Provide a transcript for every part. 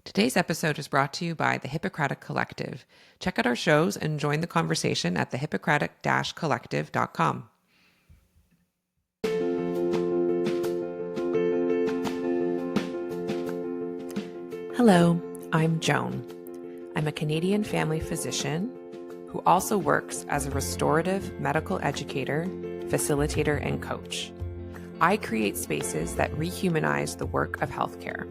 Today's episode is brought to you by the Hippocratic Collective. Check out our shows and join the conversation at thehippocratic-collective.com. Hello, I'm Joan. I'm a Canadian family physician who also works as a restorative medical educator, facilitator, and coach. I create spaces that rehumanize the work of healthcare.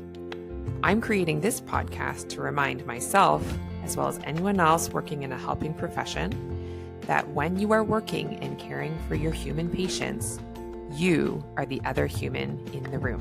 I'm creating this podcast to remind myself, as well as anyone else working in a helping profession, that when you are working and caring for your human patients, you are the other human in the room.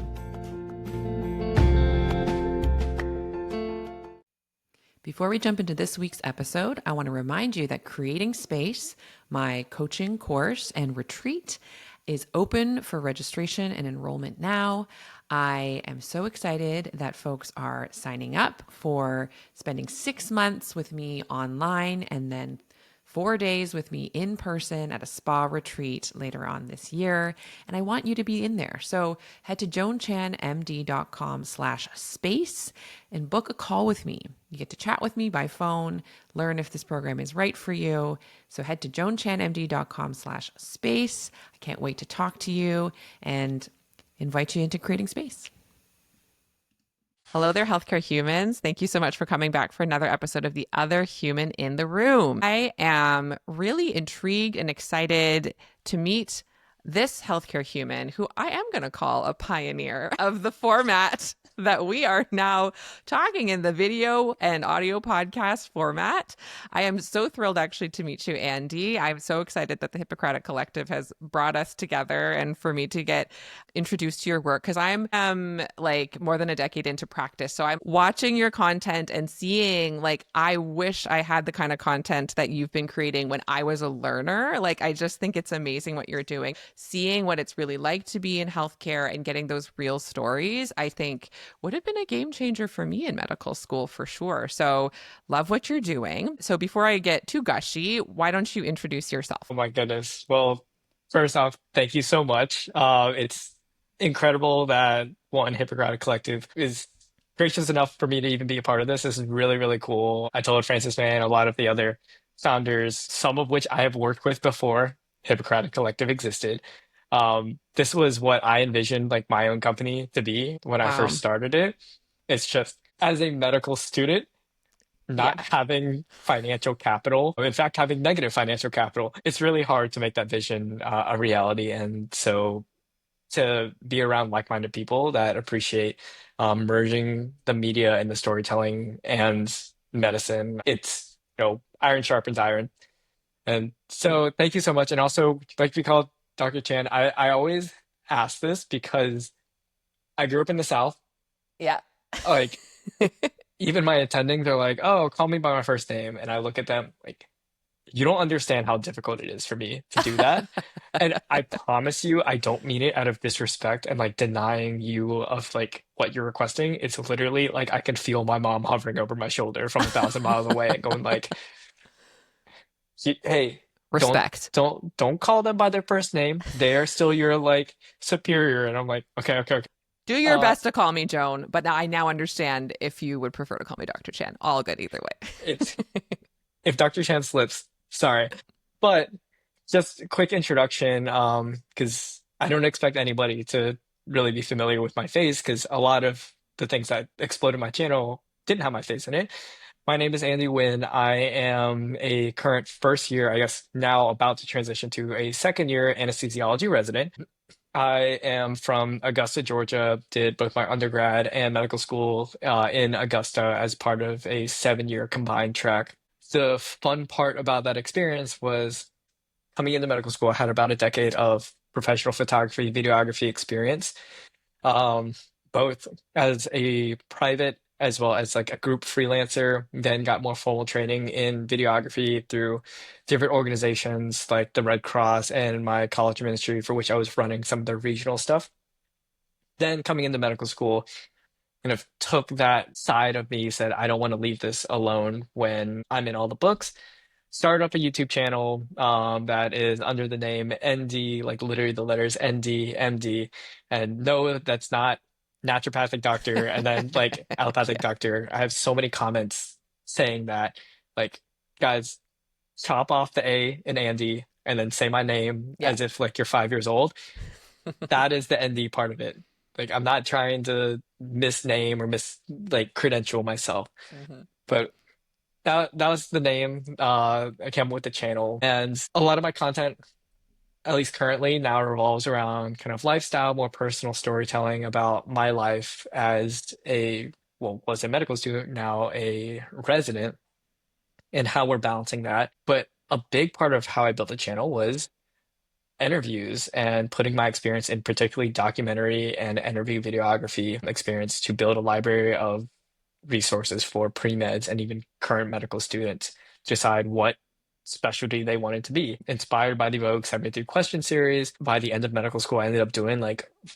Before we jump into this week's episode, I want to remind you that Creating Space, my coaching course and retreat, is open for registration and enrollment now. I am so excited that folks are signing up for spending 6 months with me online and then 4 days with me in person at a spa retreat later on this year. And I want you to be in there. So head to joanchanmd.com/space and book a call with me. You get to chat with me by phone, learn if this program is right for you. So head to joanchanmd.com/space. I can't wait to talk to you and invite you into Creating Space. Hello there, healthcare humans. Thank you so much for coming back for another episode of The Other Human in the Room. I am really intrigued and excited to meet this healthcare human who I am going to call a pioneer of the format that we are now talking in the video and audio podcast format. I am so thrilled actually to meet you, Andy. I'm so excited that the Hippocratic Collective has brought us together and for me to get introduced to your work because I'm like more than a decade into practice. So I'm watching your content and seeing like, I wish I had the kind of content that you've been creating when I was a learner. Like, I just think it's amazing what you're doing. Seeing what it's really like to be in healthcare and getting those real stories, I think would have been a game changer for me in medical school for sure. So love what you're doing. So before I get too gushy, why don't you introduce yourself? Oh my goodness. Well, first off, thank you so much. It's incredible that one Hippocratic Collective is gracious enough for me to even be a part of this. This is really, really cool. I told Francis Mann, a lot of the other founders, some of which I have worked with before Hippocratic Collective existed. This was what I envisioned like my own company to be when I first Wow. started it. It's just as a medical student, Yeah. not having financial capital, in fact, having negative financial capital, it's really hard to make that vision a reality. And so to be around like-minded people that appreciate merging the media and the storytelling and medicine, it's, iron sharpens iron. And so thank you so much. And also, like we call Dr. Chan, I always ask this because I grew up in the South. Yeah. Like, even my attending, they're like, "Oh, call me by my first name," and I look at them like, "You don't understand how difficult it is for me to do that." And I promise you, I don't mean it out of disrespect and like denying you of like what you're requesting. It's literally like I can feel my mom hovering over my shoulder from 1,000 miles away and going like, "Hey, don't Respect. don't call them by their first name. They are still your like superior." And I'm like, "Okay, okay, okay." Do your Uh, best to call me Joan, but now I now understand if you would prefer to call me Dr. Chan. All good either it's way. if Dr. Chan slips, sorry. But just a quick introduction, because I don't expect anybody to really be familiar with my face, because a lot of the things that exploded my channel didn't have my face in it. My name is Andy Nguyen. I am a current first year, I guess now about to transition to a second year anesthesiology resident. I am from Augusta, Georgia, did both my undergrad and medical school in Augusta as part of a 7 year combined track. The fun part about that experience was coming into medical school, I had about a decade of professional photography, videography experience, um, both as a private as well as like a group freelancer. Then got more formal training in videography through different organizations like the Red Cross and my college ministry, for which I was running some of the regional stuff. Then coming into medical school, kind of took that side of me, said, I don't want to leave this alone when I'm in all the books. Started up a YouTube channel that is under the name ND, like literally the letters ND, MD. And no, that's not naturopathic doctor, and then like allopathic doctor. I have so many comments saying that, like, guys, chop off the A in Andy and then say my name Yeah. as if like you're 5 years old. That is the ND part of it. Like, I'm not trying to misname or like credential myself, Hmm. but that was the name. I came up with the channel, and a lot of my content, at least currently, now revolves around kind of lifestyle, more personal storytelling about my life as a, well, was a medical student, now a resident, and how we're balancing that. But a big part of how I built the channel was interviews and putting my experience in particularly documentary and interview videography experience to build a library of resources for pre-meds and even current medical students to decide what specialty they wanted to be. Inspired by the Vogue 73 question series, by the end of medical school, I ended up doing like, I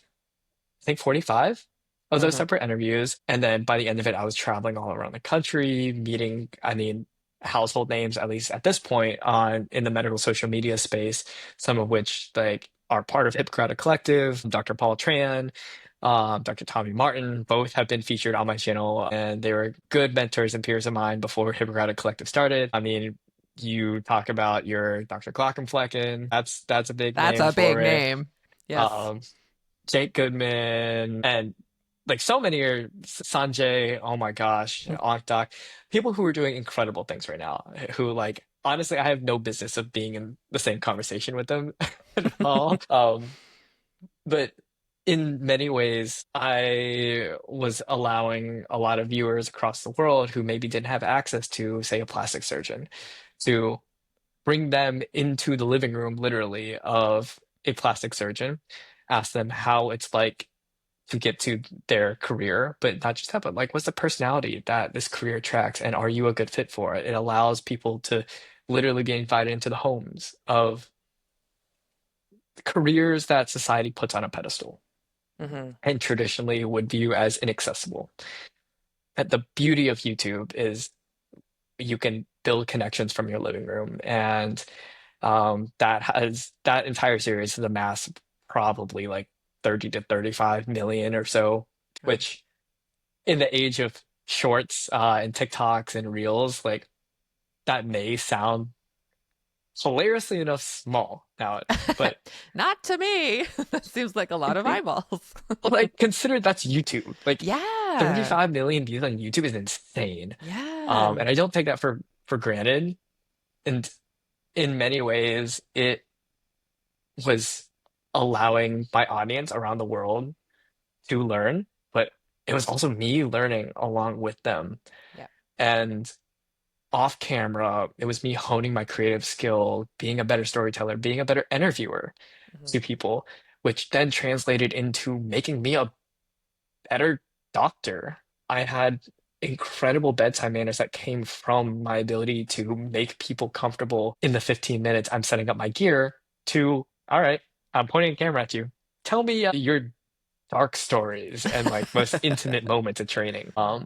think 45 of those Hmm. separate interviews. And then by the end of it, I was traveling all around the country, meeting, I mean, household names, at least at this point, on in the medical social media space, some of which like are part of Hippocratic Collective, Dr. Paul Tran, Dr. Tommy Martin, both have been featured on my channel, and they were good mentors and peers of mine before Hippocratic Collective started. I mean, you talk about your Dr. Glockenflecken, that's a big That's name a big for it. name. Yes. Um, Jake Goodman, and like so many are Sanjay, oh my gosh, Doc, people who are doing incredible things right now, who like honestly I have no business of being in the same conversation with them at all. But in many ways, I was allowing a lot of viewers across the world who maybe didn't have access to, say, a plastic surgeon, to bring them into the living room, literally, of a plastic surgeon, ask them how it's like to get to their career, but not just that, but like, what's the personality that this career attracts, and are you a good fit for it? It allows people to literally be invited into the homes of careers that society puts on a pedestal Hmm. and traditionally would view as inaccessible. And the beauty of YouTube is you can build connections from your living room, and that entire series has amassed probably like 30 to 35 million or so, Wow. which in the age of shorts and TikToks and Reels, like that may sound hilariously enough small now, but Not to me. That seems like a lot of eyeballs. like consider that's YouTube. Like Yeah. 35 million views on YouTube is insane. Yeah. And I don't take that for granted. And in many ways, it was allowing my audience around the world to learn, but it was also me learning along with them. Yeah. And off camera, it was me honing my creative skill, being a better storyteller, being a better interviewer Hmm. to people, which then translated into making me a better doctor. I had incredible bedside manners that came from my ability to make people comfortable in the 15 minutes I'm setting up my gear to, all right, I'm pointing a camera at you. Tell me your dark stories and like most intimate moments of training. Hmm.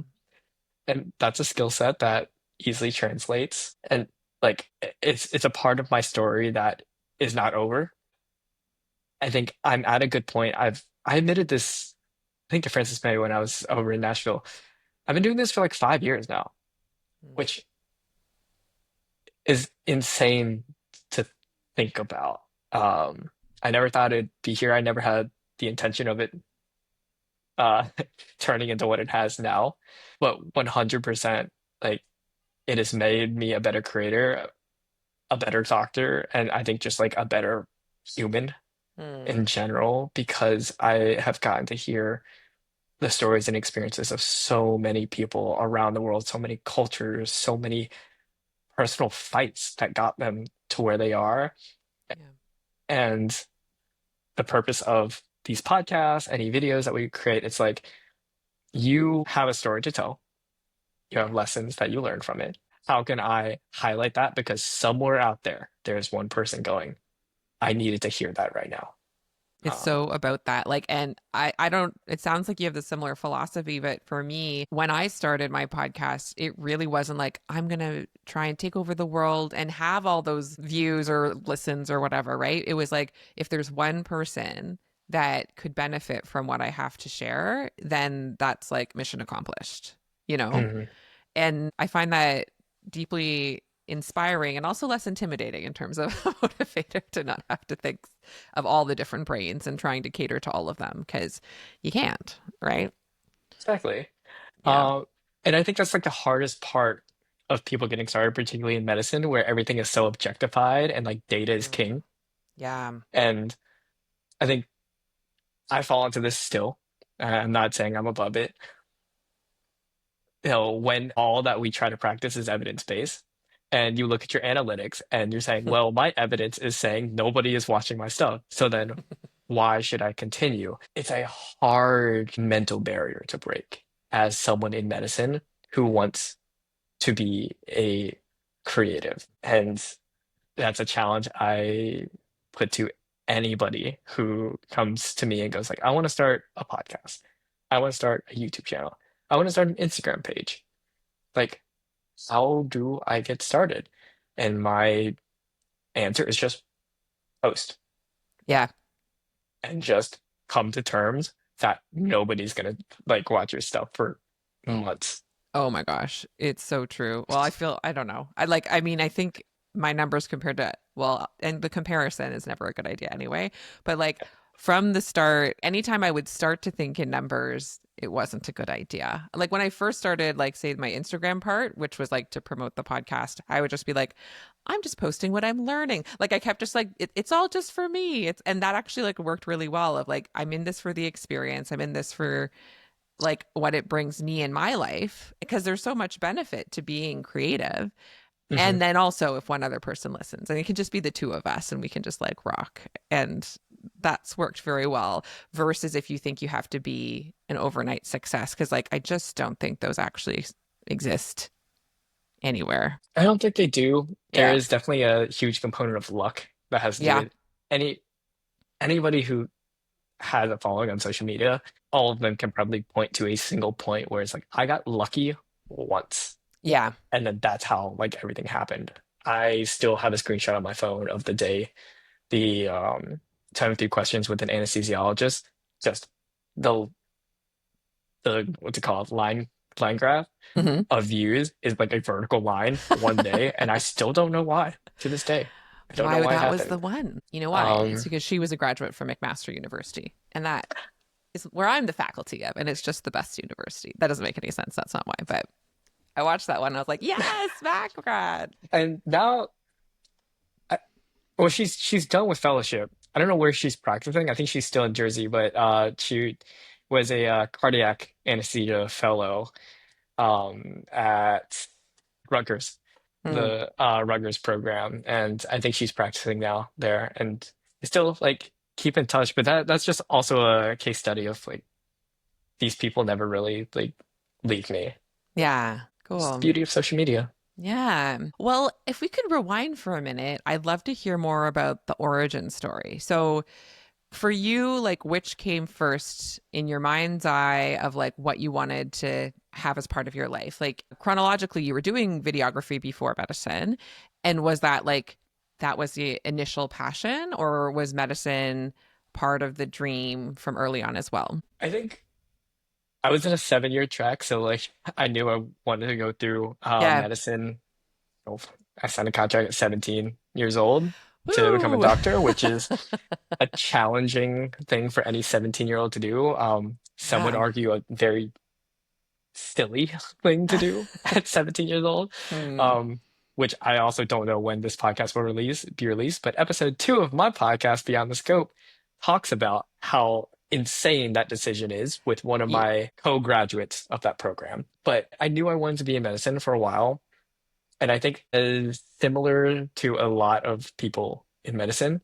And that's a skill set that easily translates. And like it's a part of my story that is not over. I think I'm at a good point. I admitted this, I think to Francis May when I was over in Nashville. I've been doing this for like 5 years now, which is insane to think about. I never thought it'd be here. I never had the intention of it uh turning into what it has now. But 100% like it has made me a better creator, a better doctor, and I think just like a better human Hmm. in general because I have gotten to hear the stories and experiences of so many people around the world, so many cultures, so many personal fights that got them to where they are. Yeah. And the purpose of these podcasts, any videos that we create, it's like you have a story to tell. You have Yeah. lessons that you learn from it. How can I highlight that? Because somewhere out there, there's one person going, I needed to hear that right now. It's Um, so about that. Like, and I don't, it sounds like you have the similar philosophy, but for me, when I started my podcast, it really wasn't like, I'm going to try and take over the world and have all those views or listens or whatever, right? It was like, if there's one person that could benefit from what I have to share, then that's like mission accomplished, you know? Mhm. And I find that deeply inspiring and also less intimidating in terms of a motivator to not have to think of all the different brains and trying to cater to all of them because you can't, right? Exactly. Yeah. Um, and I think that's like the hardest part of people getting started, particularly in medicine, where everything is so objectified and like data is Mm. king. Yeah. And I think I fall into this still. I'm not saying I'm above it. When all that we try to practice is evidence-based, and you look at your analytics and you're saying, well, my evidence is saying nobody is watching my stuff. So then why should I continue? It's a hard mental barrier to break as someone in medicine who wants to be a creative. And that's a challenge I put to anybody who comes to me and goes like, I want to start a podcast. I want to start a YouTube channel. I want to start an Instagram page. Like, how do I get started? And my answer is just post Yeah. and just come to terms that nobody's gonna like watch your stuff for months. Oh my gosh, it's so true. Well, I feel I don't know. I mean, I think my numbers compared to well, and the comparison is never a good idea anyway, but like from the start, anytime I would start to think in numbers, it wasn't a good idea. Like when I first started like say my Instagram part, which was like to promote the podcast, I would just be like I'm just posting what I'm learning. Like I kept just like it's all just for me. It's and that actually like worked really well of like I'm in this for the experience. I'm in this for like what it brings me in my life because there's so much benefit to being creative. Hmm. And then also if one other person listens and it can just be the two of us and we can just like rock. And that's worked very well versus if you think you have to be an overnight success. Cause like I just don't think those actually exist anywhere. I don't think they do. There Yeah. is definitely a huge component of luck that has to do Yeah. with any anybody who has a following on social media. All of them can probably point to a single point where it's like, I got lucky once. Yeah. And then that's how like everything happened. I still have a screenshot on my phone of the day the 23 questions with an anesthesiologist, just the what's it called, line graph Hmm. of views is like a vertical line one day, and I still don't know why to this day. I don't know Why why it that was the happened. one. You know why? It's Um, because she was a graduate from McMaster University. And that is where I'm the faculty of, and it's just the best university. That doesn't make any sense. That's not why. But I watched that one. And I was like, yes, Macgrad. and now, well, she's done with fellowship. I don't know where she's practicing. I think she's still in Jersey, but she was a cardiac anesthesia fellow at Rutgers, Hmm. the Rutgers program, and I think she's practicing now there, and still like keep in touch. But that's just also a case study of like these people never really like leave me. Yeah, It's the cool. beauty of social media. Yeah. Well, if we could rewind for a minute, I'd love to hear more about the origin story. So, for you, like which came first in your mind's eye of like what you wanted to have as part of your life? Like chronologically, you were doing videography before medicine. And was that like that was the initial passion, or was medicine part of the dream from early on as well? I think I was in a 7-year track, so like I knew I wanted to go through Yeah. medicine. Well, I signed a contract at 17 years old to become a Woo. doctor, which is a challenging thing for any 17-year-old to do. Some would Yeah. argue a very silly thing to do at 17 years old. Hmm. Um, which I also don't know when this podcast will be released, but episode 2 of my podcast, Beyond the Scope, talks about how insane that decision is with one of Yeah. my co-graduates of that program. But I knew I wanted to be in medicine for a while, and I think similar to a lot of people in medicine,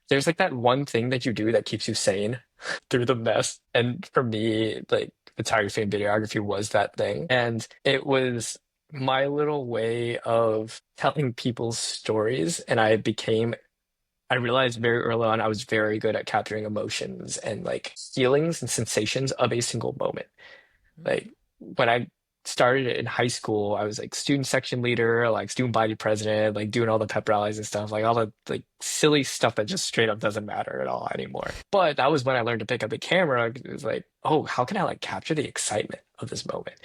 there's like that one thing that you do that keeps you sane through the mess. And for me, like photography and videography was that thing. And it was my little way of telling people's stories. And I realized very early on I was very good at capturing emotions and like feelings and sensations of a single moment. Like when I started it in high school. I was like student section leader, like student body president, like doing all the pep rallies and stuff, like all the like silly stuff that just straight up doesn't matter at all anymore. But that was when I learned to pick up a camera. It was like, oh, how can I like capture the excitement of this moment?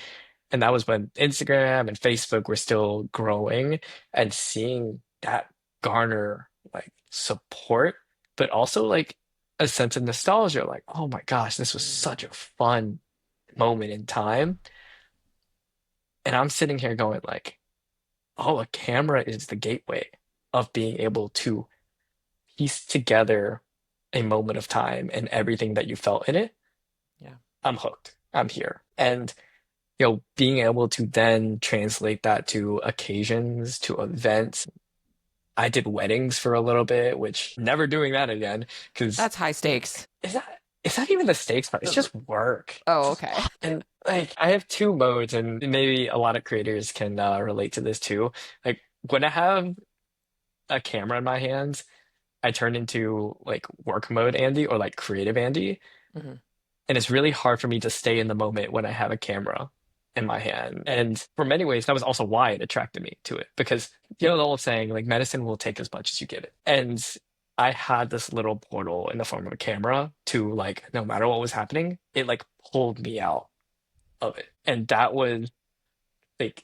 And that was when Instagram and Facebook were still growing, and seeing that garner like support, but also like a sense of nostalgia, like, oh my gosh, this was Mm. such a fun moment in time. And I'm sitting here going like, oh, a camera is the gateway of being able to piece together a moment of time and everything that you felt in it. Yeah. I'm hooked. I'm here. And being able to then translate that to occasions, to events. I did weddings for a little bit, which never doing that again, because That's high stakes. is that even the stakes part? It's just work. Oh, okay. And like I have two modes, and maybe a lot of creators can relate to this too. Like when I have a camera in my hands, I turn into like work mode Andy or like creative Andy. Hmm. And it's really hard for me to stay in the moment when I have a camera in my hand. And for many ways, that was also why it attracted me to it. Because the old saying, like medicine will take as much as you give it. And I had this little portal in the form of a camera to like, no matter what was happening, it like pulled me out of it. And that was like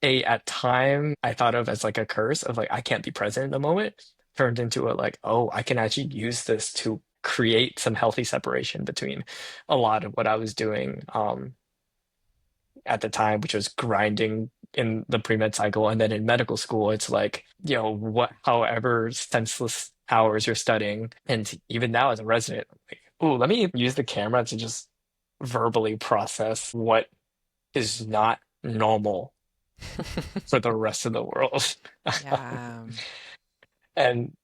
a at time I thought of as like a curse of like I can't be present in the moment, turned into a like, oh, I can actually use this to create some healthy separation between a lot of what I was doing at the time, which was grinding in the pre-med cycle. And then in medical school, it's like, what however senseless hours you're studying. And even now as a resident, like, oh, let me use the camera to just verbally process what is not normal for the rest of the world. Yeah. And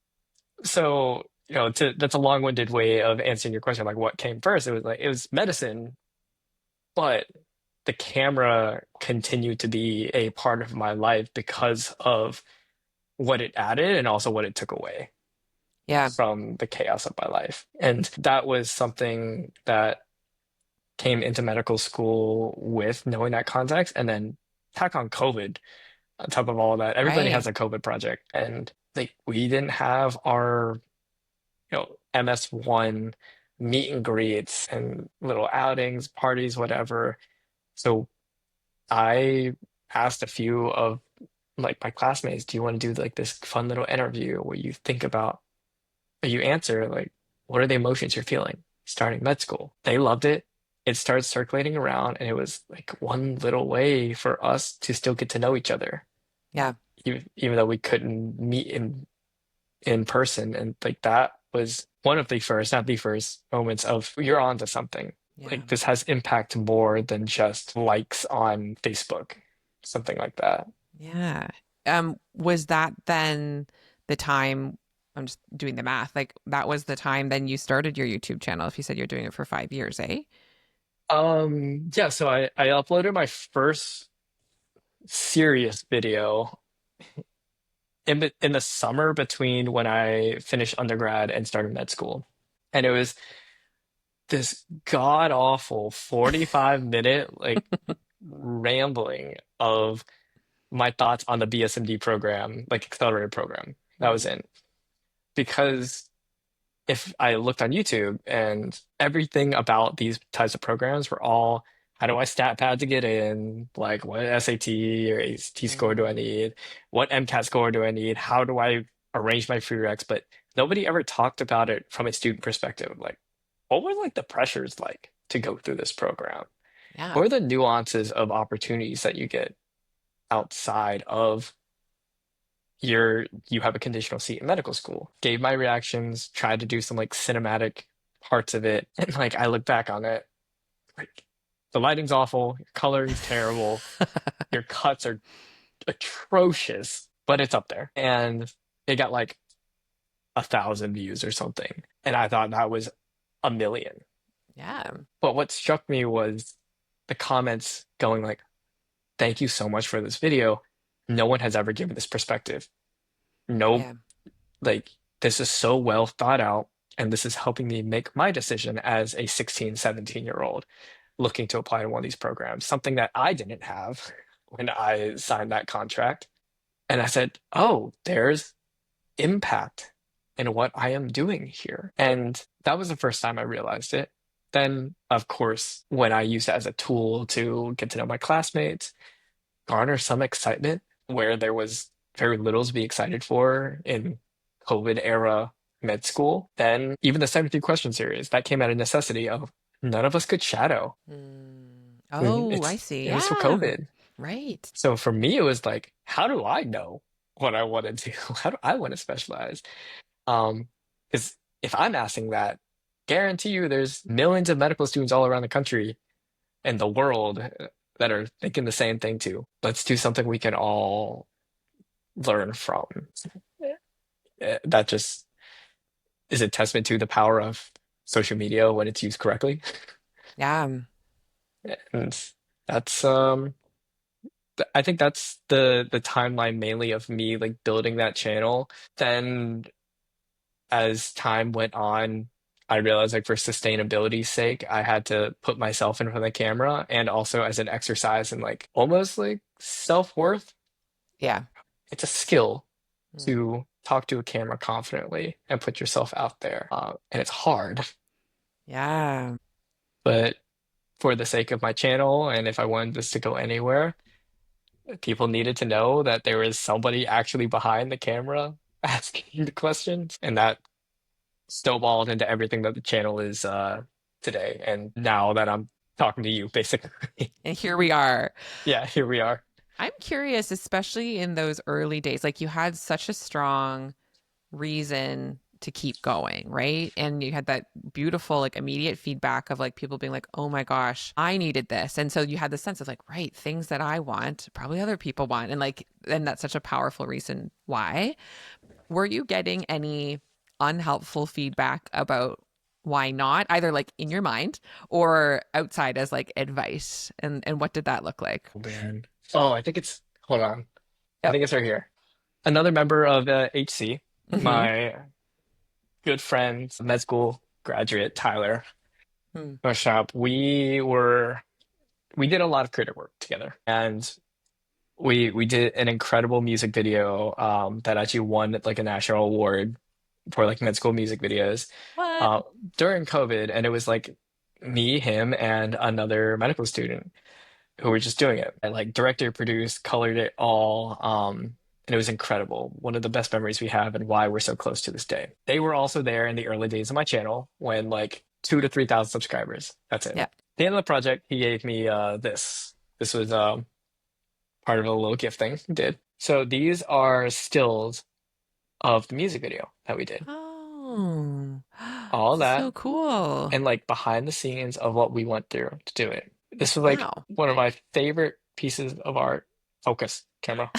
so, that's a long-winded way of answering your question, like what came first. It was like it was medicine, but the camera continued to be a part of my life because of what it added and also what it took away Yeah. from the chaos of my life. And that was something that came into medical school with knowing that context, and then tack on COVID on top of all of that. Everybody Right. has a COVID project, and like we didn't have our, MS1 meet and greets and little outings, parties, whatever. So I asked a few of like my classmates, do you want to do like this fun little interview where you think about, or you answer like, what are the emotions you're feeling starting med school? They loved it. It started circulating around, and it was like one little way for us to still get to know each other, Yeah. even though we couldn't meet in person. And like that was one of the first, not the first moments of you're onto something. Yeah. Like this has impact more than just likes on Facebook, something like that. Yeah. Was that then the time, I'm just doing the math, like that was the time then you started your YouTube channel if you said you're doing it for 5 years, eh? Yeah, so I uploaded my first serious video in the summer between when I finished undergrad and started med school. And it was this god awful 45-minute like rambling of my thoughts on the BSMD program, like accelerated program that I was Mhm. in. Because if I looked on YouTube, and everything about these types of programs were all, how do I stat pad to get in? Like what SAT or ACT score do I Mm. need? What MCAT score do I need? How do I arrange my prereqs? But nobody ever talked about it from a student perspective. Like, what were like the pressures like to go through this program? Yeah. What are the nuances of opportunities that you get outside of you have a conditional seat in medical school? Gave my reactions, tried to do some like cinematic parts of it, and like I look back on it, like the lighting's awful, your coloring's terrible, your cuts are atrocious, but it's up there. And it got like 1,000 views or something. And I thought that was a million. Yeah. But what struck me was the comments going like, thank you so much for this video. No one has ever given this perspective. No, Yeah. like this is so well thought out, and this is helping me make my decision as a 16, 17-year-old. looking to apply to one of these programs, something that I didn't have when I signed that contract. And I said, oh, there's impact in what I am doing here. And that was the first time I realized it. Then, of course, when I used it as a tool to get to know my classmates, garner some excitement where there was very little to be excited for in COVID era med school, then even the 73 question series that came out of necessity of none of us could shadow. Mm. And Oh, I see. it was for Yeah. COVID. Right. So for me, it was like, how do I know what I want to do? How do I want to specialize? Um, because if I'm asking that, guarantee you there's millions of medical students all around the country and the world that are thinking the same thing too. Let's do something we can all learn from. That just is a testament to the power of social media when it's used correctly. Yeah. And that's I think that's the timeline mainly of me like building that channel. Then as time went on, I realized like for sustainability's sake, I had to put myself in front of the camera and also as an exercise and like almost like self-worth. Yeah. It's a skill Mm. to talk to a camera confidently and put yourself out there. And it's hard, Yeah. but for the sake of my channel and if I wanted this to go anywhere, people needed to know that there is somebody actually behind the camera asking the questions, and that snowballed into everything that the channel is today. And now that I'm talking to you, basically, And here we are. yeah, here we are. I'm curious, especially in those early days, like you had such a strong reason to keep going, right? And you had that beautiful, like immediate feedback of like people being like, oh my gosh, I needed this. And so you had the sense of like, right, things that I want, probably other people want. And like, and that's such a powerful reason why. Were you getting any unhelpful feedback about why not, either like in your mind or outside as like advice? And what did that look like? Oh, man. Oh, I think it's, hold on. I Yep. think it's right here. Another member of HC, Mm-hmm. my good friend, med school graduate, Tyler, Hmm. our shop, we did a lot of creative work together. And we did an incredible music video that actually won like a national award for like med school music videos What? uh, during COVID, and it was like me, him, and another medical student who were just doing it. And like director, produced, colored it all, and it was incredible. One of the best memories we have, and why we're so close to this day. They were also there in the early days of my channel when like 2 to 3 thousand subscribers. That's it. Yeah. At the end of the project, he gave me this. This was part of a little gift thing he did. So these are stills of the music video that we did. Oh, All that so cool. and like behind the scenes of what we went through to do it. This was like Wow. one of my favorite pieces of art. Focus, camera.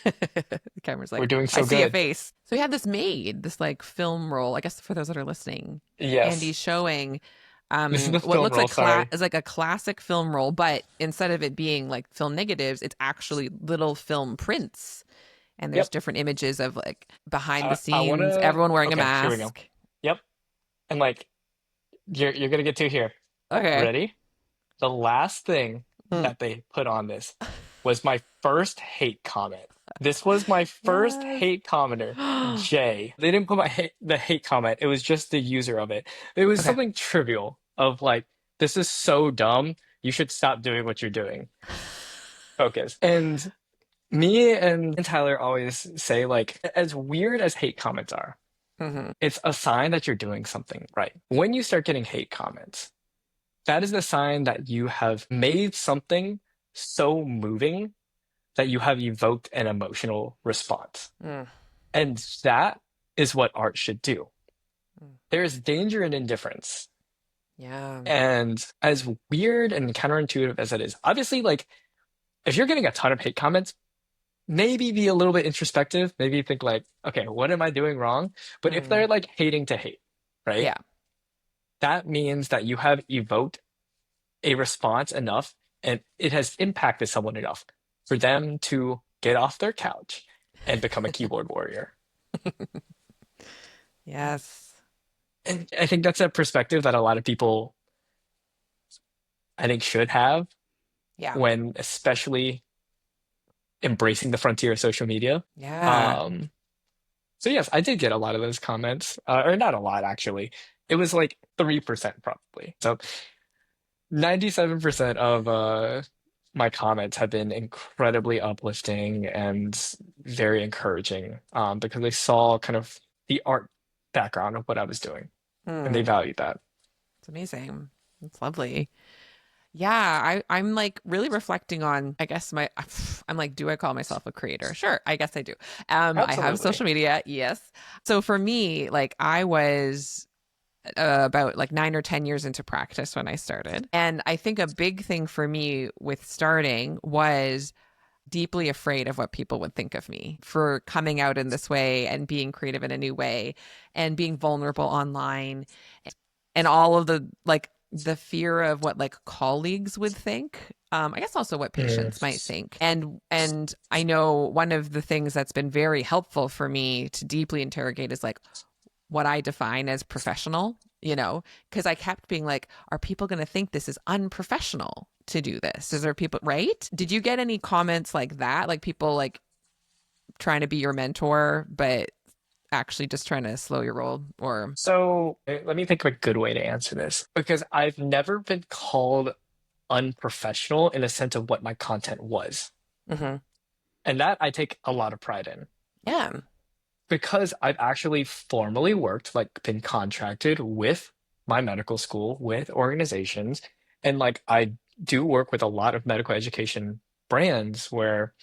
The camera's We're like, doing I so see a good. face. So he had this made, this like film roll, I guess for those that are listening. And he's Yes. showing This is the what film looks roll, like sorry. is like a classic film roll, but instead of it being like film negatives, it's actually little film prints. And there's Yep. different images of like behind the I scenes, wanna everyone wearing a okay, here we go. mask. Yep. And like you're gonna get to here. Okay. Ready? The last thing Mm. that they put on this was my first hate comment. This was my first Yes. hate commenter, Jay. They didn't put the hate comment. It was just the user of it. It was Okay. something trivial of like, this is so dumb. You should stop doing what you're doing. Focus. And me and Tyler always say like, as weird as hate comments are, Hmm. it's a sign that you're doing something right. When you start getting hate comments, that is the sign that you have made something so moving that you have evoked an emotional response. Mm. And that is what art should do. Mm. There is danger in indifference. Yeah. And as weird and counterintuitive as it is, obviously, like if you're getting a ton of hate comments, maybe be a little bit introspective. Maybe think like, okay, what am I doing wrong? But if they're Mm. like hating to hate, right? Yeah. That means that you have evoked a response enough and it has impacted someone enough for them to get off their couch and become a keyboard warrior. Yes. And I think that's a perspective that a lot of people I think should have Yeah. when especially embracing the frontier of social media. Yeah. Um, so yes, I did get a lot of those comments, or not a lot actually. It was like 3% probably. So 97% of my comments have been incredibly uplifting and very encouraging because they saw kind of the art background of what I was doing and they Hmm. valued that. It's amazing. It's lovely. Yeah, I'm like really reflecting on, I guess I'm like, do I call myself a creator? Sure, I guess I do. I have Absolutely. social media, yes. So for me, like I was about like 9 or 10 years into practice when I started. And I think a big thing for me with starting was deeply afraid of what people would think of me for coming out in this way and being creative in a new way and being vulnerable online and all of the like the fear of what like colleagues would think. I guess also what Mm. patients might think. And I know one of the things that's been very helpful for me to deeply interrogate is like what I define as professional, because I kept being like, are people going to think this is unprofessional to do this? Is there people, right? Did you get any comments like that? Like people like trying to be your mentor, but actually just trying to slow your roll or, So let me think of a good way to answer this because I've never been called unprofessional in the sense of what my content was. Mhm. And that I take a lot of pride in Yeah. because I've actually formally worked, like been contracted with my medical school, with organizations, and like I do work with a lot of medical education brands where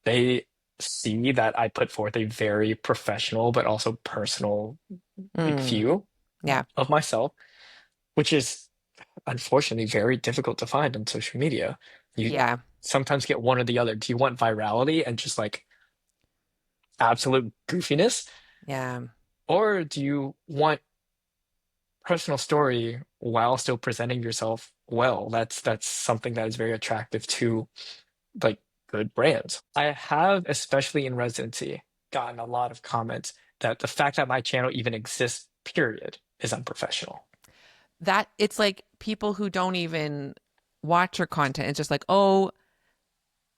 they see that I put forth a very professional but also personal like Mm. view Yeah. of myself, which is unfortunately very difficult to find on social media. You Yeah. sometimes get one or the other. Do you want virality and just like absolute goofiness, Yeah. or do you want personal story while still presenting yourself well? That's something that is very attractive to like good brands. I have, especially in residency, gotten a lot of comments that the fact that my channel even exists, period, is unprofessional. That it's like people who don't even watch your content. It's just like, oh,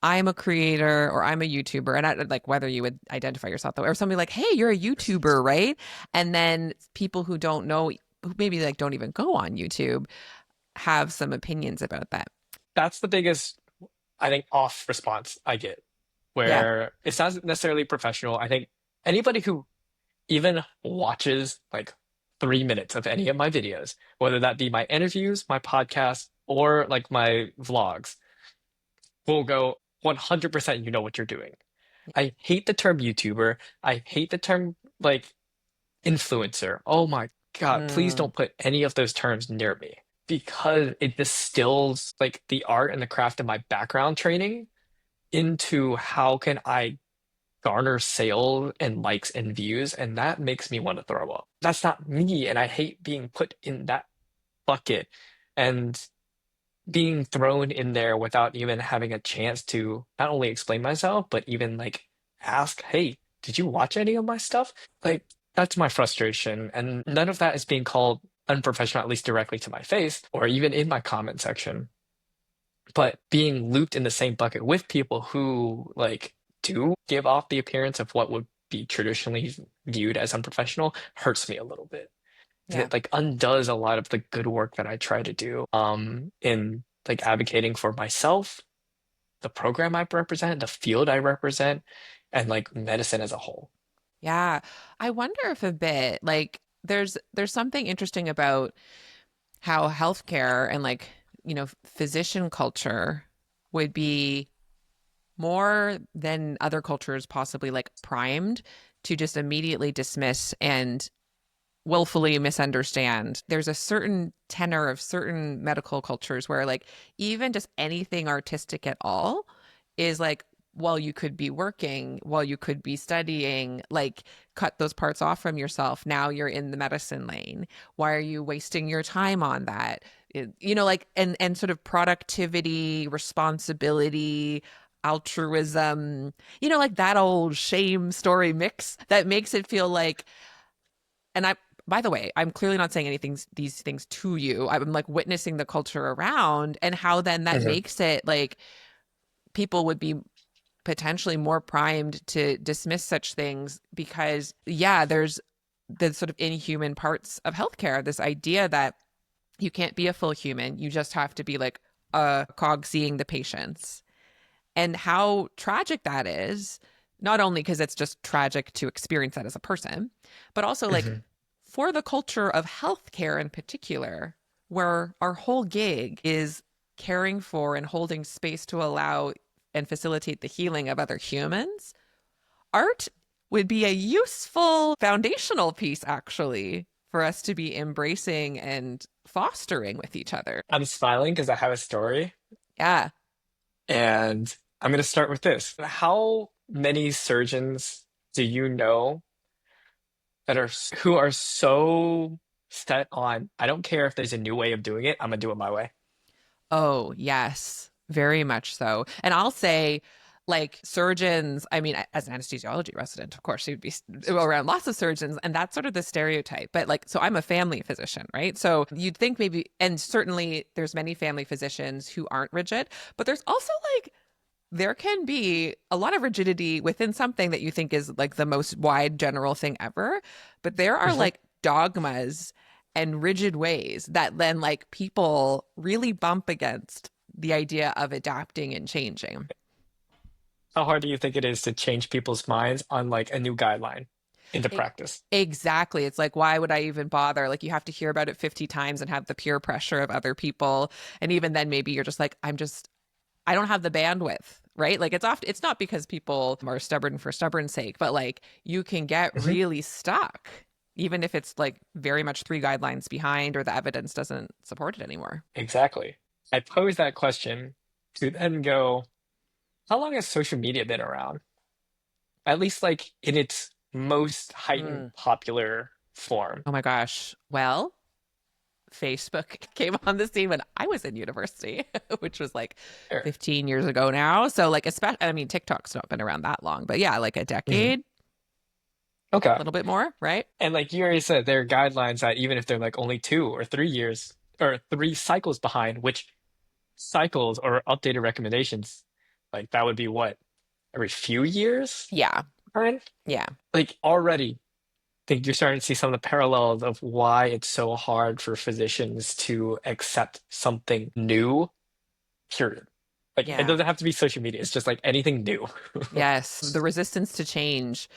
I'm a creator or I'm a YouTuber, and I like whether you would identify yourself that way, or somebody like, hey, you're a YouTuber, right? And then people who don't know, who maybe like don't even go on YouTube, have some opinions about that. That's the biggest, I think, off response I get, Yeah. where it's not necessarily professional. I think anybody who even watches like 3 minutes of any of my videos, whether that be my interviews, my podcasts, or like my vlogs, will go 100% you know what you're doing. I hate the term YouTuber. I hate the term like influencer. Oh my God, please Mm, don't put any of those terms near me because it distills like the art and the craft of my background training into how can I garner sales and likes and views, and that makes me want to throw up. That's not me, and I hate being put in that bucket and being thrown in there without even having a chance to not only explain myself, but even like ask, hey, did you watch any of my stuff? Like, that's my frustration. And none of that is being called unprofessional, at least directly to my face or even in my comment section. But being looped in the same bucket with people who like do give off the appearance of what would be traditionally viewed as unprofessional hurts me a little bit. yeah. It like undoes a lot of the good work that I try to do in like advocating for myself, the program I represent, the field I represent, and like medicine as a whole. Yeah. I wonder if a bit like there's something interesting about how healthcare and like, physician culture would be more than other cultures possibly like primed to just immediately dismiss and willfully misunderstand. There's a certain tenor of certain medical cultures where like even just anything artistic at all is like, well, you could be working, while you could be studying, like cut those parts off from yourself. Now you're in the medicine lane. Why are you wasting your time on that? Like and sort of productivity, responsibility, altruism, like that old shame story mix that makes it feel like, and by the way, I'm clearly not saying anything, these things to you. I'm like witnessing the culture around and how then that Hmm. makes it like people would be potentially more primed to dismiss such things because, yeah, there's the sort of inhuman parts of healthcare. This idea that you can't be a full human, you just have to be like a cog seeing the patients. And how tragic that is, not only because it's just tragic to experience that as a person, but also like Hmm. for the culture of healthcare in particular, where our whole gig is caring for and holding space to allow and facilitate the healing of other humans, art would be a useful foundational piece, actually, for us to be embracing and fostering with each other. I'm smiling because I have a story, Yeah. and I'm going to start with this. How many surgeons do you know that are who are so set on, I don't care if there's a new way of doing it, I'm gonna do it my way. Oh, yes, very much so. And I'll say, like surgeons, I mean, as an anesthesiology resident, of course, you'd be around lots of surgeons, and that's sort of the stereotype. But like, so I'm a family physician, right? So you'd think maybe, and certainly there's many family physicians who aren't rigid, but there's also like, there can be a lot of rigidity within something that you think is like the most wide general thing ever, but there are Mhm. like dogmas and rigid ways that then like people really bump against the idea of adapting and changing. How hard do you think it is to change people's minds on like a new guideline into E- practice? Exactly. It's like, why would I even bother? Like, you have to hear about it 50 times and have the peer pressure of other people. And even then, maybe you're just like, I don't have the bandwidth, right? Like it's not because people are stubborn for stubborn's sake, but like you can get Mhm. really stuck even if it's like very much three guidelines behind or the evidence doesn't support it anymore. Exactly. I pose that question to then go, how long has social media been around? At least like in its most heightened Mm. popular form. Oh my gosh. Well, Facebook came on the scene when I was in university, which was like Sure. 15 years ago now. So like especially I mean TikTok's not been around that long, but yeah, like a Mhm. decade, a Okay. little bit more, right? And like you already said, there are guidelines that even if they're like only 2 or 3 years or 3 cycles behind, which cycles or updated recommendations, like that would be what, every few years, Yeah. right? Yeah. Like already, I think you're starting to see some of the parallels of why it's so hard for physicians to accept something new, period. Like it Yeah. doesn't have to be social media, it's just like anything new. Yes, the resistance to change.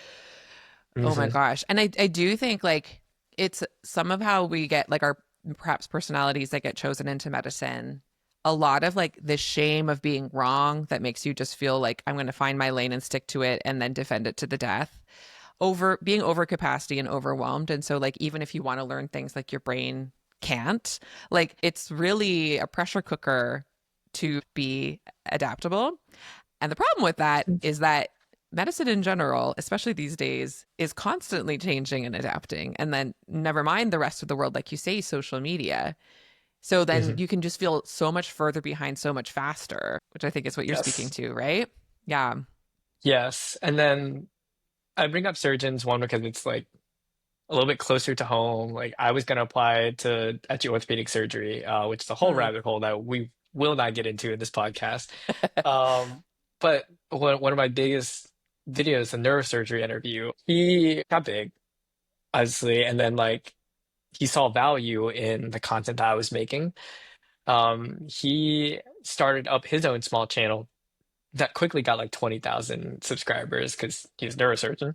Oh my Hmm. gosh. And I do think like it's some of how we get like our perhaps personalities that get chosen into medicine. A lot of like the shame of being wrong that makes you just feel like I'm going to find my lane and stick to it and then defend it to the death. Over being over capacity and overwhelmed. And so like even if you want to learn things like your brain can't, like it's really a pressure cooker to be adaptable. And the problem with that is that medicine in general, especially these days, is constantly changing and adapting. And then never mind the rest of the world, like you say, social media. So then Hmm. you can just feel so much further behind so much faster, which I think is what you're speaking Yes. to, right? Yeah. Yes. And then I bring up surgeons, one, because it's like a little bit closer to home. Like I was going to apply to actually orthopedic surgery, which is a whole Hmm. rabbit hole that we will not get into in this podcast. Um, but one of my biggest videos, a neurosurgery interview, he got big, obviously, and then like he saw value in the content that I was making. He started up his own small channel that quickly got like 20,000 subscribers because he's a neurosurgeon.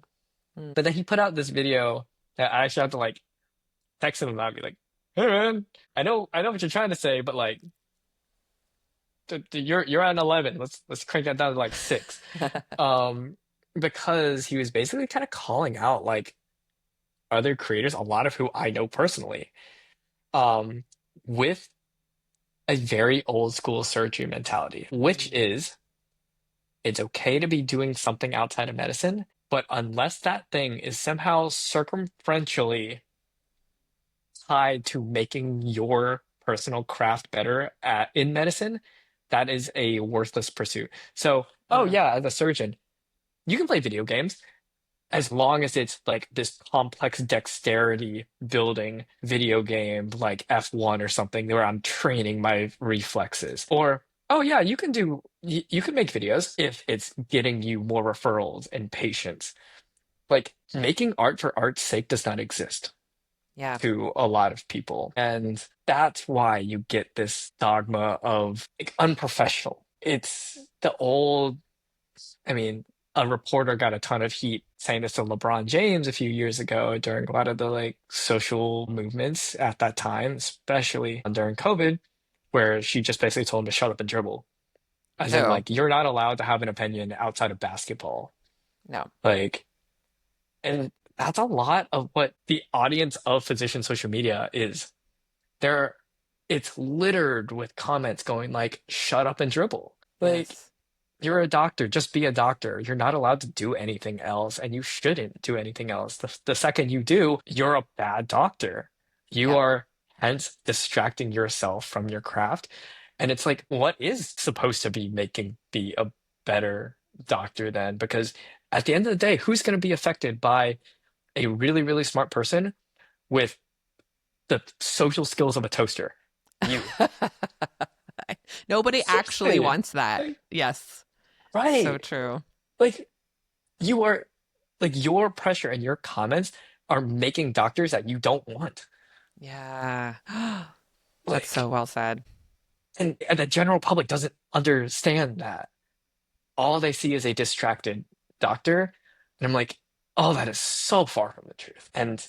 Hmm. But then he put out this video that I actually have to like text him about, be like, "Hey man, I know what you're trying to say, but like, you're at an 11. Let's crank that down to like 6." Um, because he was basically kind of calling out like other creators, a lot of who I know personally, um, with a very old school surgery mentality, which Hmm. is it's okay to be doing something outside of medicine, but unless that thing is somehow circumferentially tied to making your personal craft better in medicine, that is a worthless pursuit. So, oh Hmm. yeah, as a surgeon, you can play video games. as long as it's like this complex dexterity building video game like F1 or something where I'm training my reflexes. Or, oh yeah, you can make videos if it's getting you more referrals and patients. Like making art for art's sake does not exist Yeah. to a lot of people. And that's why you get this dogma of like, unprofessional. It's the old, I mean, a reporter got a ton of heat saying this to LeBron James a few years ago during a lot of the like social movements at that time, especially during COVID, where she just basically told him to shut up and dribble. As in, Oh, like, you're not allowed to have an opinion outside of basketball. no. Like, and that's a lot of what the audience of physician social media is. There, it's littered with comments going like, shut up and dribble. Like, Yes. you're a doctor, just be a doctor. You're not allowed to do anything else, and you shouldn't do anything else. The second you do, you're a bad doctor. You Yep. are hence distracting yourself from your craft. And it's like, what is supposed to be making be a better doctor then? Because at the end of the day, who's going to be affected by a really, really smart person with the social skills of a toaster? You. Nobody actually Seriously. wants that. Like, Yes. So right. true. Like, you are like your pressure and your comments are making doctors that you don't want. Yeah. That's so Like, well said. and the general public doesn't understand that. All they see is a distracted doctor. And I'm like, oh, that is so far from the truth. And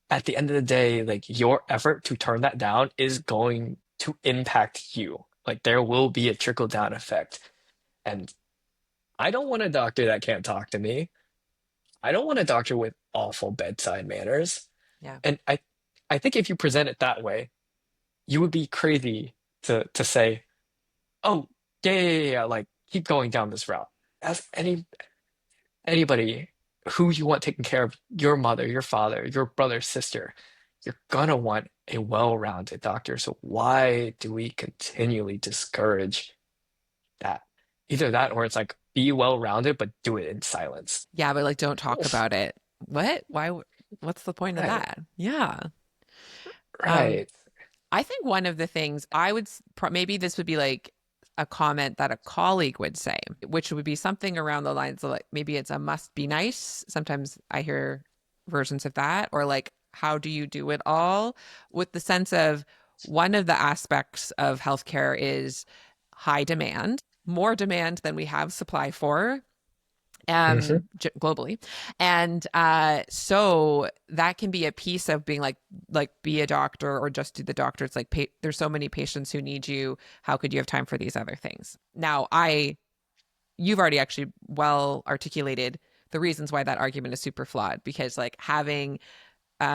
at the end of the day, like your effort to turn that down is going to impact you. Like there will be a trickle down effect. And I don't want a doctor that can't talk to me. I don't want a doctor with awful bedside manners. Yeah. And I think if you present it that way, you would be crazy to say, "Oh, yeah, like keep going down this route." As anybody who you want taking care of your mother, your father, your brother, sister, you're gonna want a well-rounded doctor. So why do we continually discourage that? Either that or it's like be well-rounded, but do it in silence. Yeah, but like don't talk about it. What? What's the point of Right, that? Yeah. Um, right. I think one of the things I would maybe this would be like a comment that a colleague would say, which would be something around the lines of like maybe it's a must be nice. Sometimes I hear versions of that, or like how do you do it all? With the sense of one of the aspects of healthcare is high demand, more demand than we have supply for, Hmm. globally. And so that can be a piece of being like be a doctor or just do the doctor. It's like there's so many patients who need you. How could you have time for these other things? Now, you've already actually well articulated the reasons why that argument is super flawed, because like having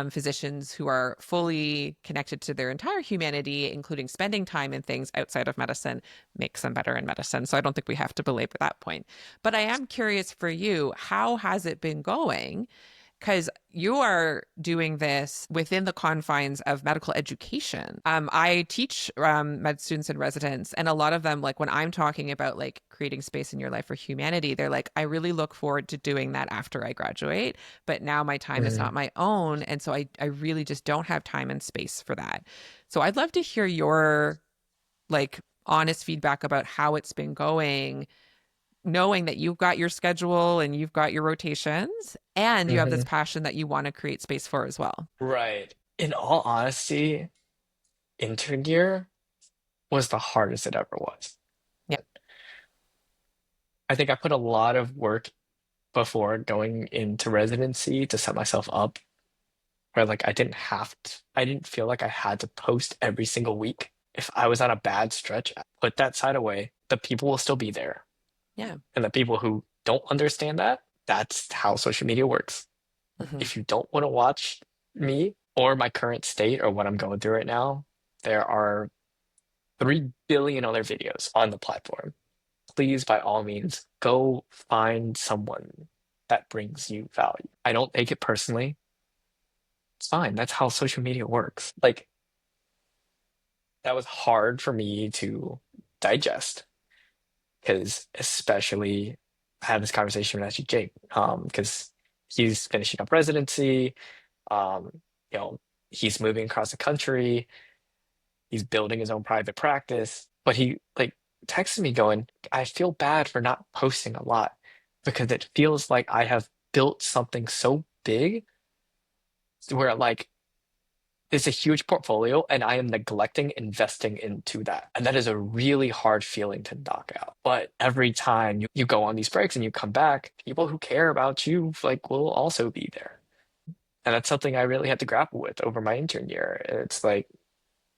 physicians who are fully connected to their entire humanity, including spending time in things outside of medicine, makes them better in medicine. So I don't think we have to belabor that point. But I am curious for you, how has it been going? Because you are doing this within the confines of medical education. I teach med students and residents, and a lot of them, like when I'm talking about like creating space in your life for humanity, they're like, I really look forward to doing that after I graduate, but now my time is not Hmm. my own. And so I really just don't have time and space for that. So I'd love to hear your like honest feedback about how it's been going, knowing that you've got your schedule and you've got your rotations and you have this Hmm. passion that you want to create space for as well. Right. In all honesty, intern year was the hardest it ever was. Yeah. I think I put a lot of work before going into residency to set myself up where like I didn't feel like I had to post every single week. If I was on a bad stretch, I put that side away. The people will still be there. Yeah. And the people who don't understand that, that's how social media works. Hmm. If you don't want to watch me or my current state or what I'm going through right now, there are 3 billion other videos on the platform. Please, by all means, go find someone that brings you value. I don't take it personally. It's fine. That's how social media works. Like, that was hard for me to digest because, especially, I had this conversation with actually Jake, because he's finishing up residency. Um, you know, he's moving across the country. He's building his own private practice. But he like texted me going, I feel bad for not posting a lot because it feels like I have built something so big where like it's a huge portfolio and I am neglecting investing into that. And that is a really hard feeling to knock out. But every time you go on these breaks and you come back, people who care about you like will also be there. And that's something I really had to grapple with over my intern year. It's like,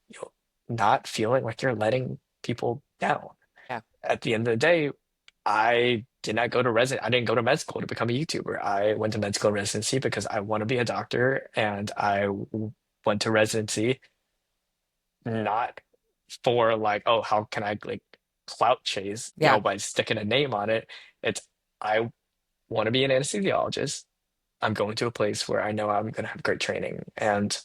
you know, not feeling like you're letting people down. Yeah. At the end of the day, I didn't go to med school to become a YouTuber. I went to med school residency because I want to be a doctor, and went to residency not for like, oh, how can I like clout chase, Yeah. by sticking a name on it. It's I want to be an anesthesiologist. I'm going to a place where I know I'm going to have great training, and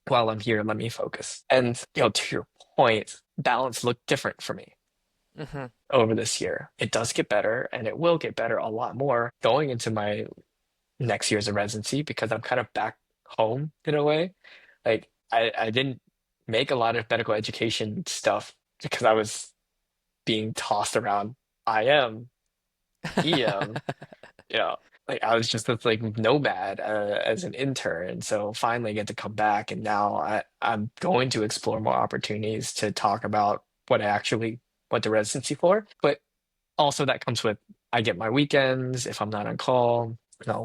while I'm here, let me focus. And to your point, balance looked different for me Hmm. over this year. It does get better, and it will get better a lot more going into my next year's of residency because I'm kind of back home in a way. Like I didn't make a lot of medical education stuff because I was being tossed around IM, EM, you know, like I was just this like nomad as an intern. So finally I get to come back, and now I'm going to explore more opportunities to talk about what I actually went to residency for. But also that comes with I get my weekends if I'm not on call.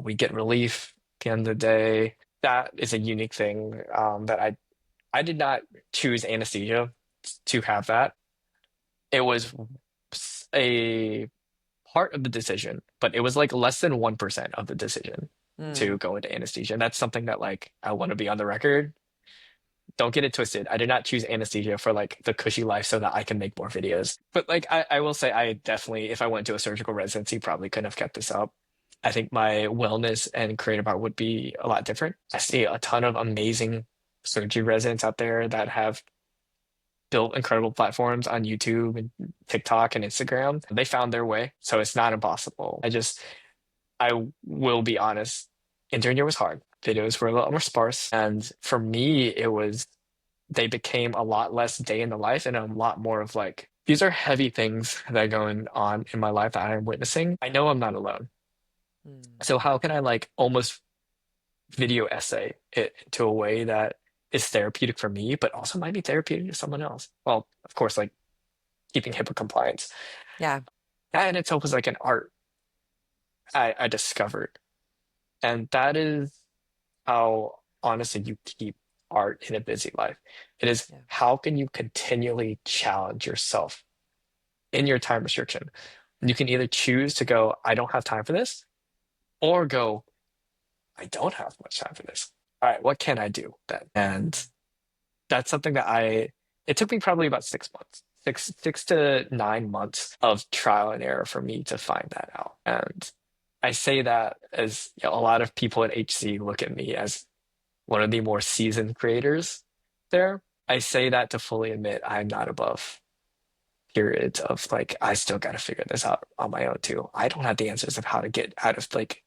We get relief at the end of the day. That is a unique thing that I did not choose anesthesia to have that. It was a part of the decision, but it was like less than 1% of the decision Mm. to go into anesthesia. And that's something that like I want to be on the record. Don't get it twisted. I did not choose anesthesia for like the cushy life so that I can make more videos. But like I will say I definitely, if I went to a surgical residency, probably couldn't have kept this up. I think my wellness and creative art would be a lot different. I see a ton of amazing surgery residents out there that have built incredible platforms on YouTube and TikTok and Instagram. They found their way, so it's not impossible. I will be honest, intern year was hard. Videos were a lot more sparse, and for me, they became a lot less day in the life and a lot more of like these are heavy things that are going on in my life that I'm witnessing. I know I'm not alone. Mm. So how can I like almost video essay it to a way that is therapeutic for me, but also might be therapeutic to someone else? Well, of course, like keeping HIPAA compliance. Yeah. That in itself was like an art I discovered. And that is how honestly you keep art in a busy life. It is Yeah. how can you continually challenge yourself in your time restriction? You can either choose to go, I don't have time for this, or go, I don't have much time for this. All right, what can I do then? And Mm. that's something that it took me probably about 6 months, six to 9 months of trial and error for me to find that out. And I say that as a lot of people at HC look at me as one of the more seasoned creators there. I say that to fully admit I'm not above periods of like, I still got to figure this out on my own too. I don't have the answers of how to get out of like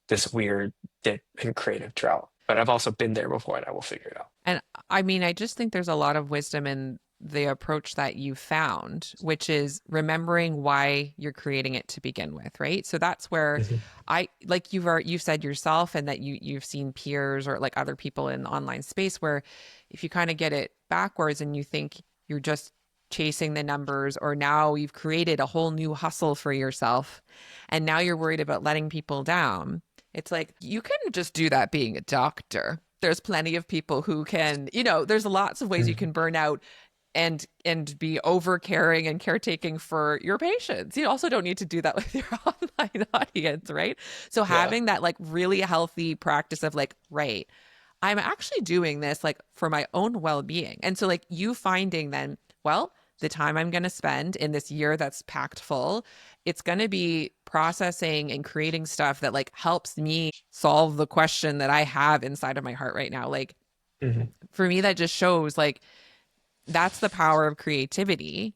this weird dip in creative drought, but I've also been there before and I will figure it out. And I mean, I just think there's a lot of wisdom in the approach that you found, which is remembering why you're creating it to begin with, right? So that's where Mhm. I like you've said yourself and that you've seen peers or like other people in the online space where if you kind of get it backwards and you think you're just chasing the numbers or now you've created a whole new hustle for yourself and now you're worried about letting people down. It's like you can just do that being a doctor. There's plenty of people who can, there's lots of ways you Mhm. can burn out and be over caring and caretaking for your patients. You also don't need to do that with your online audience, right? So Yeah. having that like really healthy practice of like, right, I'm actually doing this like for my own well-being. And so like you finding then, well, the time I'm going to spend in this year that's packed full, it's going to be processing and creating stuff that like helps me solve the question that I have inside of my heart right now. Like Mhm. for me, that just shows like that's the power of creativity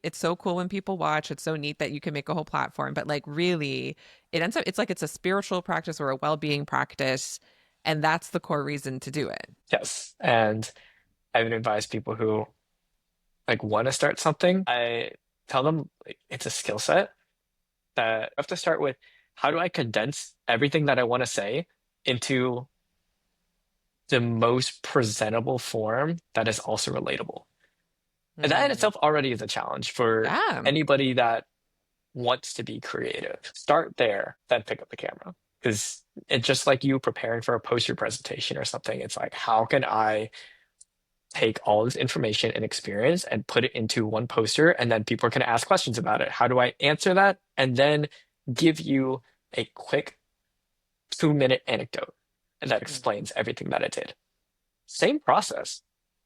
it's so cool when people watch, it's so neat that you can make a whole platform, but like really it ends up it's like it's a spiritual practice or a well-being practice, and that's the core reason to do it. Yes. And I would advise people who like want to start something, I tell them like, it's a skill set that I have to start with how do I condense everything that I want to say into the most presentable form that is also relatable. And that in Mm. itself already is a challenge for Yeah. anybody that wants to be creative. Start there, then pick up the camera. Because it's just like you preparing for a poster presentation or something. It's like, how can I take all this information and experience and put it into one poster, and then people are going to ask questions about it? How do I answer that? And then give you a quick 2-minute anecdote that Mm. explains everything that I did. Same process,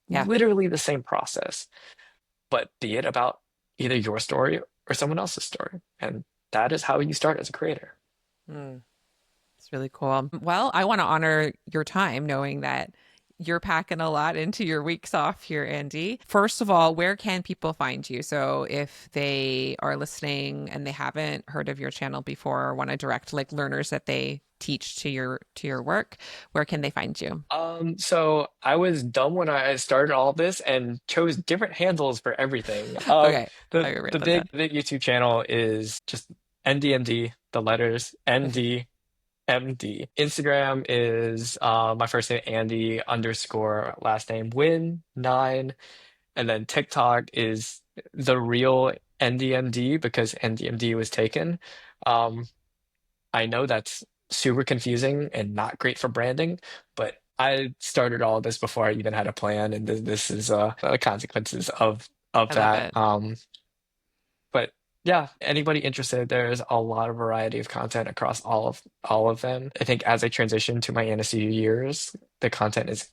Yeah. literally the same process, but be it about either your story or someone else's story. And that is how you start as a creator. Mm. It's really cool. Well, I want to honor your time knowing that you're packing a lot into your weeks off here, Andy. First of all, where can people find you? So if they are listening and they haven't heard of your channel before or want to direct like learners that they teach to your work, where can they find you? So I was dumb when I started all this and chose different handles for everything. Okay, I The will write the that down. big YouTube channel is just NDMD, the letters NDMD. Instagram is my first name Andy underscore last name Nguyen 9, and then TikTok is the real NDMD because NDMD was taken. Um, I know that's super confusing and not great for branding, but I started all of this before I even had a plan, and this is the consequences of I love that. it. But yeah, anybody interested, there's a lot of variety of content across all of them. I think as I transition to my anesthesia years, the content is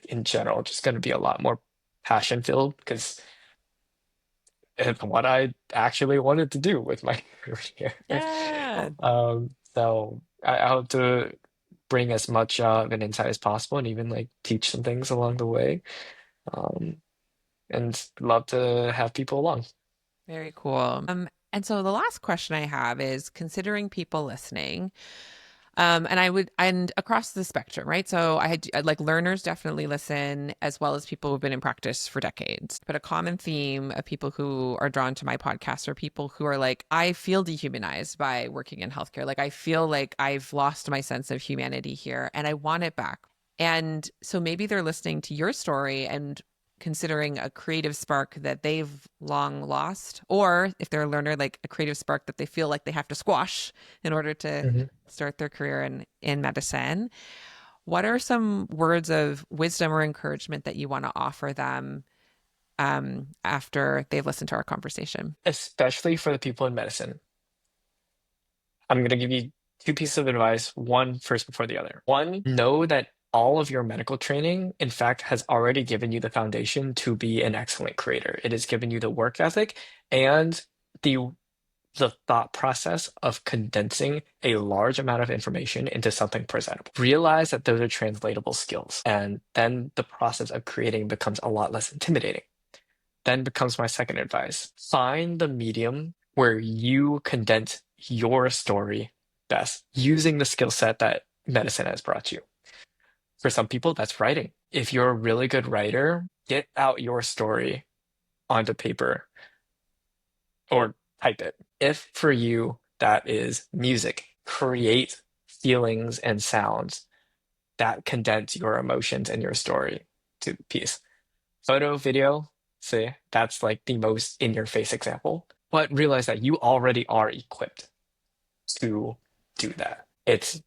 in general just going to be a lot more passion filled because it's what I actually wanted to do with my career. Yeah. So I hope to bring as much of an insight as possible and even like teach some things along the way. Um, and love to have people along. Very cool. And so the last question I have is considering people listening, and I would, and across the spectrum, right? So like learners definitely listen, as well as people who've been in practice for decades. But a common theme of people who are drawn to my podcast are people who are like, I feel dehumanized by working in healthcare. Like, I feel like I've lost my sense of humanity here and I want it back. And so maybe they're listening to your story and considering a creative spark that they've long lost, or if they're a learner, like a creative spark that they feel like they have to squash in order to Mhm. start their career in medicine. What are some words of wisdom or encouragement that you want to offer them after they've listened to our conversation? Especially for the people in medicine. I'm going to give you two pieces of advice, one first before the other. One, know that all of your medical training, in fact, has already given you the foundation to be an excellent creator. It has given you the work ethic and the the thought process of condensing a large amount of information into something presentable. Realize that those are translatable skills, and then the process of creating becomes a lot less intimidating. Then becomes my second advice. Find the medium where you condense your story best using the skill set that medicine has brought you. For some people, that's writing. If you're a really good writer, get out your story onto paper or type it. If for you that is music, create feelings and sounds that condense your emotions and your story to piece. Photo, video, say that's like the most in your face example. But realize that you already are equipped to do that. It's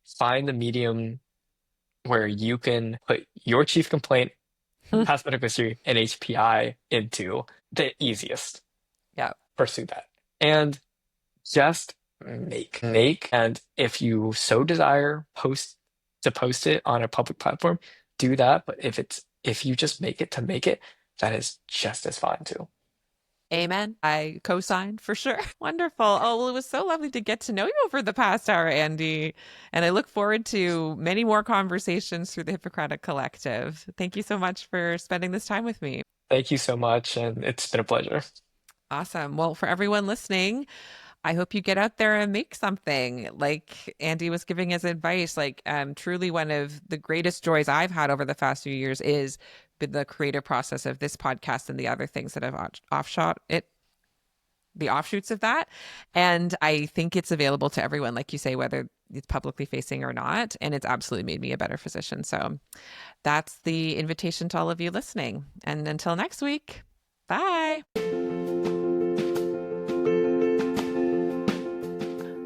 find the medium where you can put your chief complaint, past medical history, and HPI into the easiest. Yeah. Pursue that. And just make. And if you so desire, post it on a public platform, do that. But if you just make it to make it, that is just as fine too. Amen. I co-sign for sure. Wonderful. Oh, well, it was so lovely to get to know you over the past hour, Andy. And I look forward to many more conversations through the Hippocratic Collective. Thank you so much for spending this time with me. Thank you so much, and it's been a pleasure. Awesome. Well, for everyone listening, I hope you get out there and make something. Like Andy was giving his advice, like truly one of the greatest joys I've had over the past few years is been the creative process of this podcast and the other things that have offshot it, the offshoots of that. And I think it's available to everyone, like you say, whether it's publicly facing or not. And it's absolutely made me a better physician. So that's the invitation to all of you listening. And until next week, bye.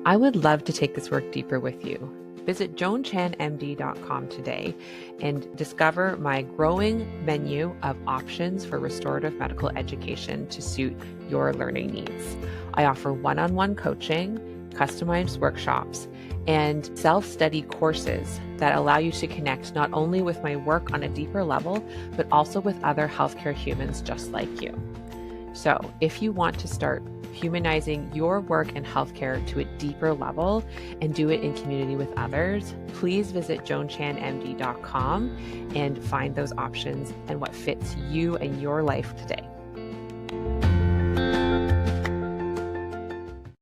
I would love to take this work deeper with you. Visit joanchanmd.com today and discover my growing menu of options for restorative medical education to suit your learning needs. I offer one-on-one coaching, customized workshops, and self-study courses that allow you to connect not only with my work on a deeper level, but also with other healthcare humans just like you. So if you want to start humanizing your work in healthcare to a deeper level and do it in community with others, please visit joanchanmd.com and find those options and what fits you and your life today.